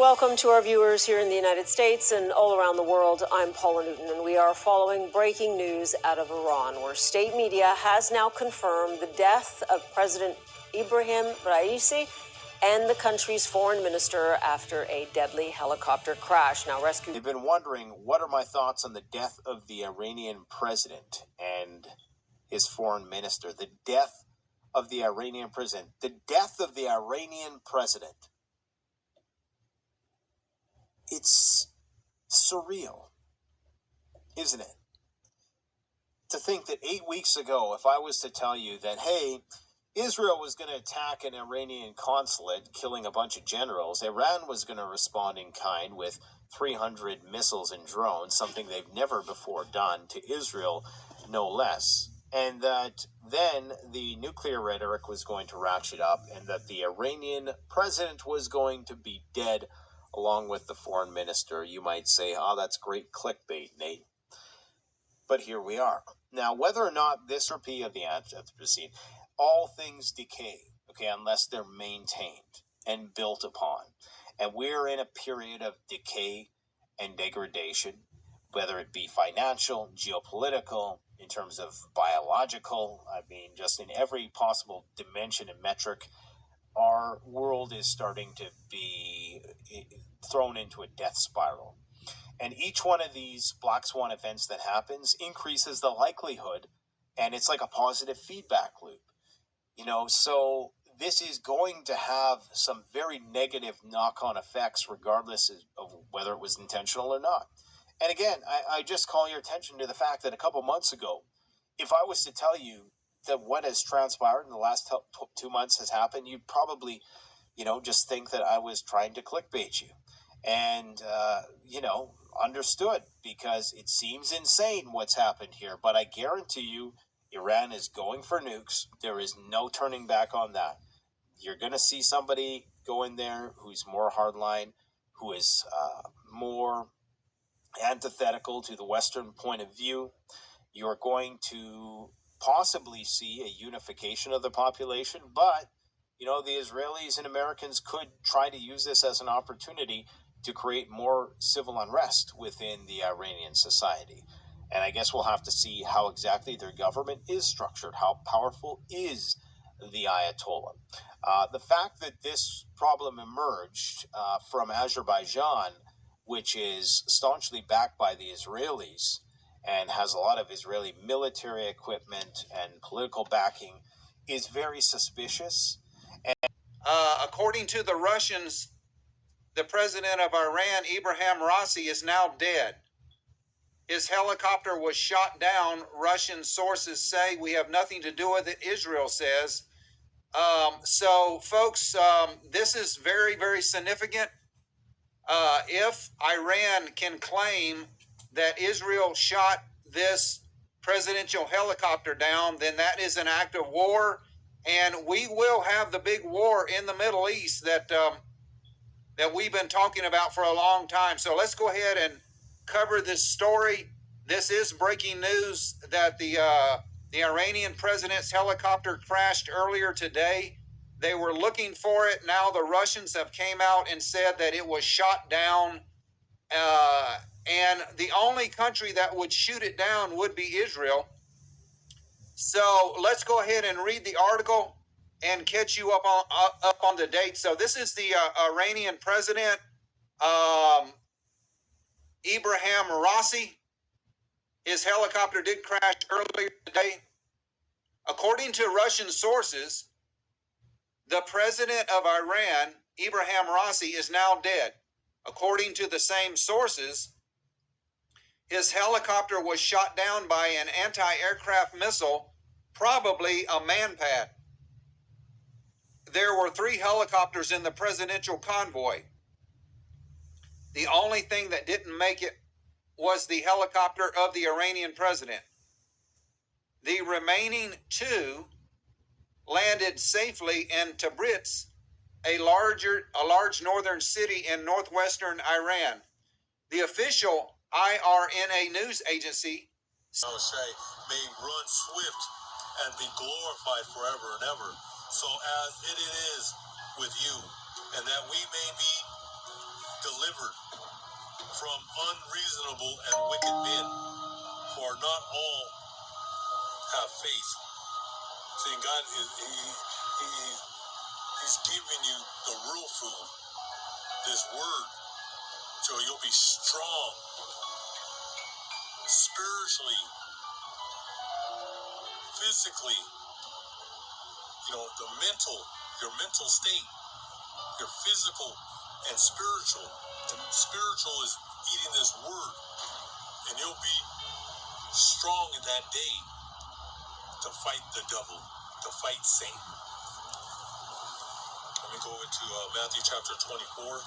welcome to our viewers here in the United States and all around the world. I'm Paula Newton, and we are following breaking news out of Iran, where state media has now confirmed the death of President Ibrahim Raisi and the country's foreign minister after a deadly helicopter crash. Now, rescue. They've been wondering, what are my thoughts on the death of the Iranian president and his foreign minister? The death of the Iranian president. The death of the Iranian president. It's surreal, isn't it? To think that 8 weeks ago, if I was to tell you that, hey, Israel was going to attack an Iranian consulate, killing a bunch of generals, Iran was going to respond in kind with 300 missiles and drones, something they've never before done to Israel, no less, and that then the nuclear rhetoric was going to ratchet up, and that the Iranian president was going to be dead along with the foreign minister, you might say, oh, that's great clickbait, Nate. But here we are. Now, whether or not this or P of the Anthropocene, all things decay, okay, unless they're maintained and built upon. And we're in a period of decay and degradation, whether it be financial, geopolitical, in terms of biological, I mean, just in every possible dimension and metric. Our world is starting to be thrown into a death spiral. And each one of these black swan events that happens increases the likelihood, and it's like a positive feedback loop. You know, so this is going to have some very negative knock-on effects regardless of whether it was intentional or not. And again, I just call your attention to the fact that a couple months ago, if I was to tell you that what has transpired in the last 2 months has happened, you'd probably, just think that I was trying to clickbait you. And, understood, because it seems insane what's happened here. But I guarantee you, Iran is going for nukes. There is no turning back on that. You're going to see somebody go in there who's more hardline, who is more antithetical to the Western point of view. You're going to possibly see a unification of the population, but the Israelis and Americans could try to use this as an opportunity to create more civil unrest within the Iranian society. And I guess we'll have to see how exactly their government is structured. How powerful is the Ayatollah? The fact that this problem emerged from Azerbaijan, which is staunchly backed by the Israelis, and has a lot of Israeli military equipment and political backing, is very suspicious. And according to the Russians, the president of Iran, Ibrahim Raisi, is now dead. His helicopter was shot down. Russian sources say. We have nothing to do with it, Israel says. So, folks, this is very, very significant. If Iran can claim that Israel shot this presidential helicopter down, then that is an act of war, and we will have the big war in the Middle East that we've been talking about for a long time. So let's go ahead and cover this story. This is breaking news that the Iranian president's helicopter crashed earlier today. They were looking for it. Now the Russians have came out and said that it was shot down. And the only country that would shoot it down would be Israel. So let's go ahead and read the article and catch you up on the date. So this is the Iranian president, Ibrahim Raisi. His helicopter did crash earlier today. According to Russian sources, the president of Iran, Ibrahim Raisi, is now dead. According to the same sources, his helicopter was shot down by an anti-aircraft missile, probably a manpad. There were 3 helicopters in the presidential convoy. The only thing that didn't make it was the helicopter of the Iranian president. The remaining 2 landed safely in Tabriz, a large northern city in northwestern Iran. The official IRNA news agency, I would say, may run swift and be glorified forever and ever. So as it is with you, and that we may be delivered from unreasonable and wicked men, for not all have faith. See, God is He's giving you the real food, this word, so you'll be strong spiritually, physically, your mental state, your physical and spiritual. And spiritual is eating this word, and you'll be strong in that day to fight the devil, to fight Satan. Let me go into Matthew chapter 24.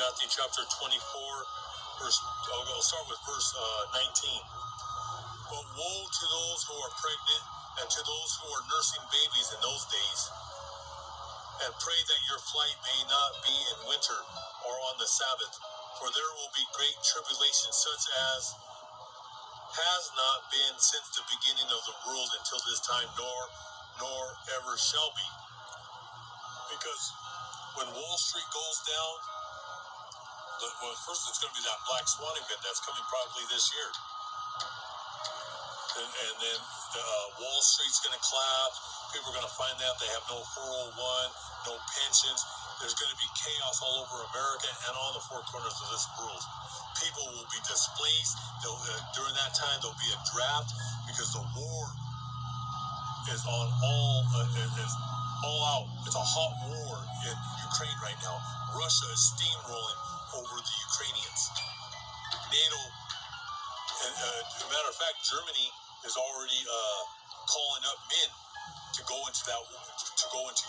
Matthew chapter 24, I'll start with verse 19. But woe to those who are pregnant and to those who are nursing babies in those days. And pray that your flight may not be in winter or on the Sabbath, for there will be great tribulation such as has not been since the beginning of the world until this time, nor ever shall be. Because when Wall Street goes down, well, first it's going to be that black swan event that's coming probably this year. And then Wall Street's going to collapse. People are going to find out they have no 401, no pensions. There's going to be chaos all over America and on the four corners of this world. People will be displaced. During that time, there'll be a draft because the war is on is all out. It's a hot war in Ukraine right now. Russia is steamrolling over the Ukrainians. NATO, and as a matter of fact, Germany is already calling up men to go into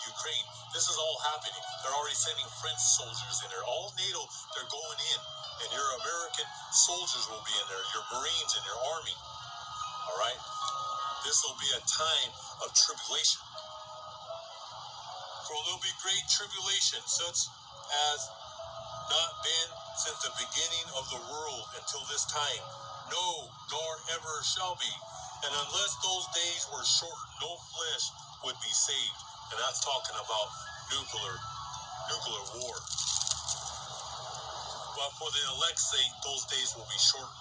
Ukraine. This is all happening. They're already sending French soldiers in there. All NATO, they're going in, and your American soldiers will be in there. Your Marines and your Army. All right. This will be a time of tribulation. For there'll be great tribulation, such as not been since the beginning of the world until this time. No, nor ever shall be. And unless those days were shortened, no flesh would be saved. And that's talking about nuclear war. But for the elect's sake, those days will be shortened.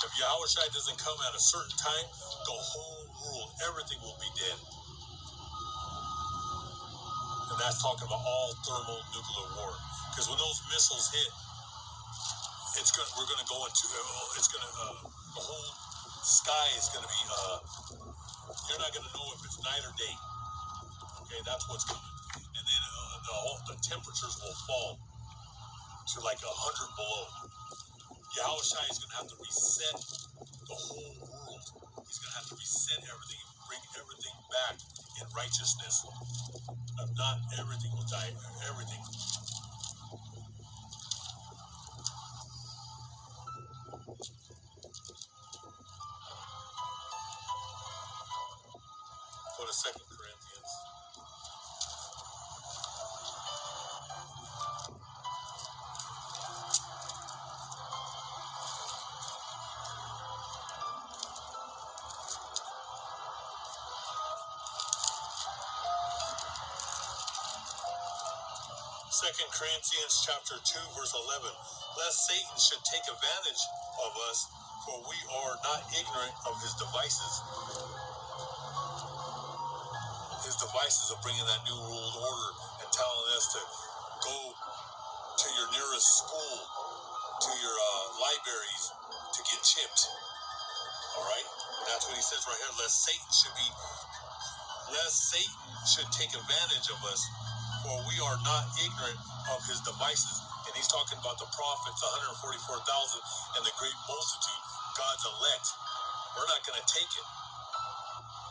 If Yahushua doesn't come at a certain time, the whole world, everything will be dead. And that's talking about all thermonuclear war. Because when those missiles hit, we're going to go into, the whole sky is going to be, you're not going to know if it's night or day. Okay, that's what's coming. And then the temperatures will fall to like 100 below. Yahushua is going to have to reset the whole world. He's going to have to reset everything and bring everything back in righteousness. If not, everything will die. Everything. Go to 2 Corinthians. 2 Corinthians chapter 2, verse 11. Lest Satan should take advantage of us, for we are not ignorant of his devices. His devices of bringing that new world order and telling us to go to your nearest school, to your libraries, to get chipped. All right? And that's what he says right here. Lest Satan should take advantage of us, for we are not ignorant of his devices. And he's talking about the prophets, 144,000, and the great multitude, God's elect. We're not going to take it.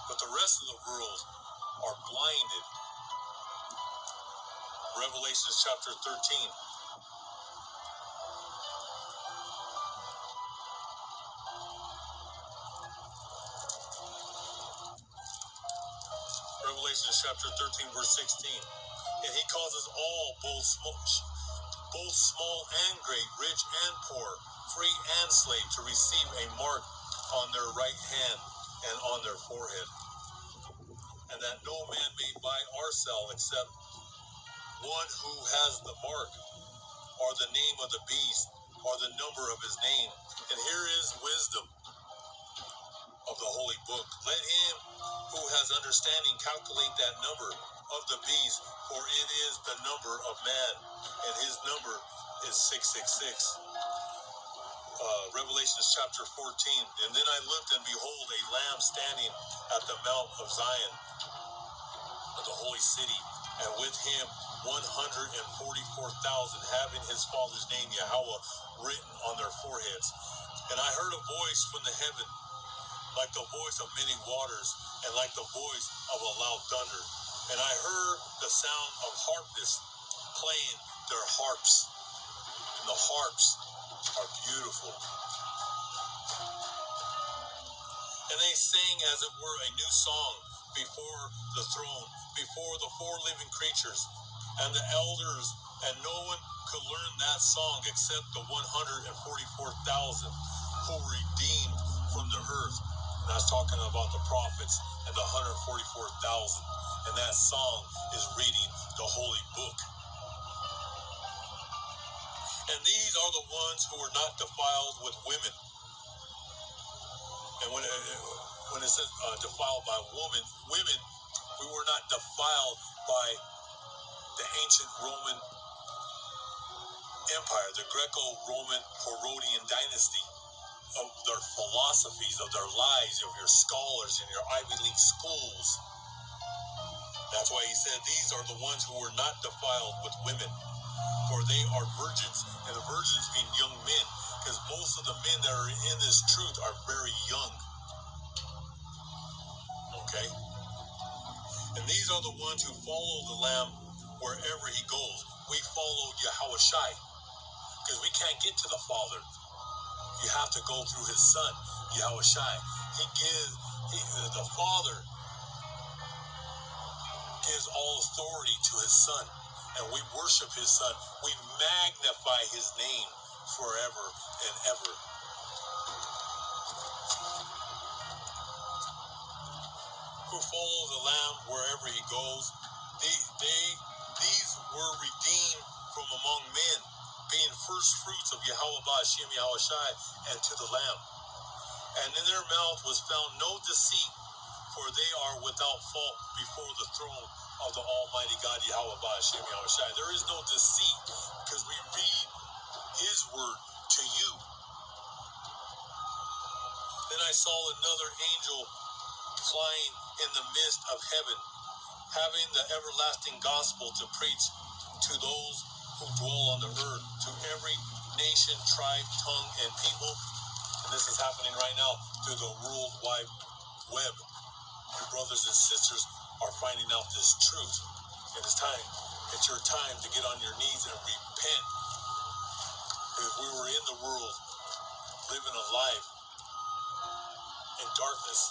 But the rest of the world are blinded. Revelation chapter 13. Revelation chapter 13, verse 16. And he causes all, both small and great, rich and poor, free and slave, to receive a mark on their right hand and on their forehead, and that no man may buy or sell except one who has the mark, or the name of the beast, or the number of his name. And here is wisdom of the holy book. Let him who has understanding calculate that number of the beast, for it is the number of man, and his number is 666. Revelation chapter 14. And then I looked, and behold, a lamb standing at the mount of Zion, of the holy city, and with him 144,000, having his father's name Yahweh written on their foreheads. And I heard a voice from the heaven, like the voice of many waters, and like the voice of a loud thunder. And I heard the sound of harpists playing their harps, and the harps are beautiful. And they sang as it were a new song before the throne, before the four living creatures and the elders, and no one could learn that song except the 144,000 who were redeemed from the earth. And I was talking about the prophets and the 144,000. And that song is reading the holy book. And these are the ones who were not defiled with women. And when it says defiled by women, we were not defiled by the ancient Roman Empire, the Greco-Roman Herodian dynasty, of their philosophies, of their lies, of your scholars in your Ivy League schools. That's why he said these are the ones who were not defiled with women, for they are virgins, and the virgins being young men, because most of the men that are in this truth are very young. Okay? And these are the ones who follow the Lamb wherever he goes. We follow Yahushai, because we can't get to the Father. You have to go through his Son, Yahushai. The Father gives all authority to his Son, and we worship his Son. We magnify his name forever and ever. Who follow the Lamb wherever he goes. These were redeemed from among men, being first fruits of Yahweh Ba'Shem Yahushai, and to the Lamb. And in their mouth was found no deceit, for they are without fault before the throne of the Almighty God Yahweh Ba'Shem Yahushai. There is no deceit, because we read his word to you. Then I saw another angel flying in the midst of heaven, having the everlasting gospel to preach to those who dwell on the earth, to every nation, tribe, tongue, and people. And this is happening right now through the World Wide Web. Your brothers and sisters are finding out this truth. And it's your time to get on your knees and repent. Because we were in the world, living a life in darkness,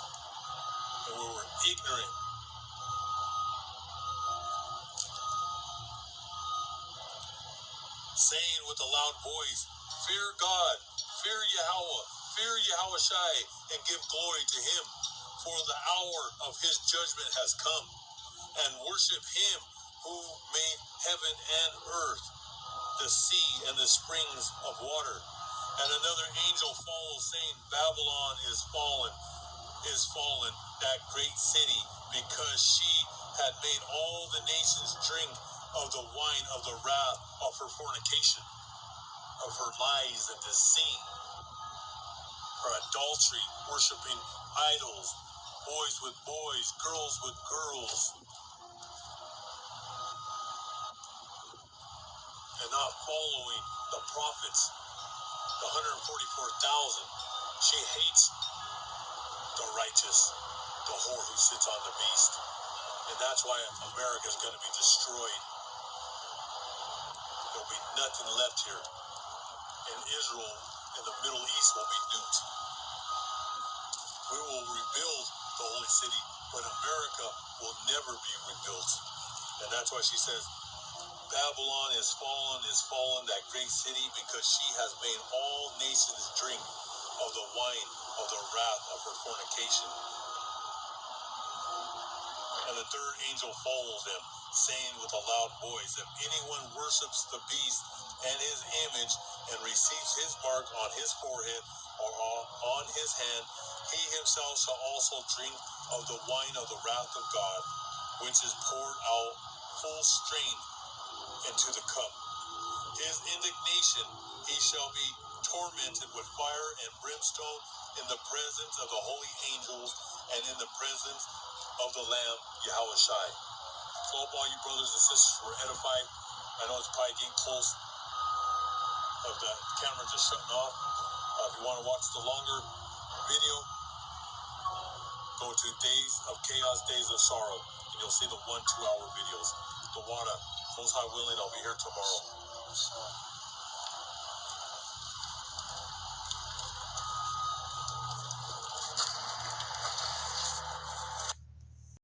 and we were ignorant. Saying with a loud voice, fear God, fear Yahweh, fear Yahushai, and give glory to him, for the hour of his judgment has come, and worship him who made heaven and earth, the sea and the springs of water. And another angel followed, saying, Babylon is fallen, that great city, because she had made all the nations drink of the wine of the wrath of her fornication, of her lies and deceit, her adultery, worshiping idols, boys with boys, girls with girls, and not following the prophets, the 144,000. She hates the righteous, the whore who sits on the beast. And that's why America is going to be destroyed. There'll be nothing left here. And Israel and the Middle East will be nuked. We will rebuild the holy city, but America will never be rebuilt. And that's why she says, Babylon is fallen, that great city, because she has made all nations drink of the wine of the wrath of her fornication. And the third angel followed them, saying with a loud voice, if anyone worships the beast and his image, and receives his mark on his forehead or on his hand, he himself shall also drink of the wine of the wrath of God, which is poured out full strength into the cup. His indignation, he shall be tormented with fire and brimstone in the presence of the holy angels and in the presence of the Lamb, Yahushai. So hope all you brothers and sisters were edified. I know it's probably getting close of the camera just shutting off. If you want to watch the longer video, go to Days of Chaos, Days of Sorrow, and you'll see the 1-2 hour videos. The water, most high willing, I'll be here tomorrow.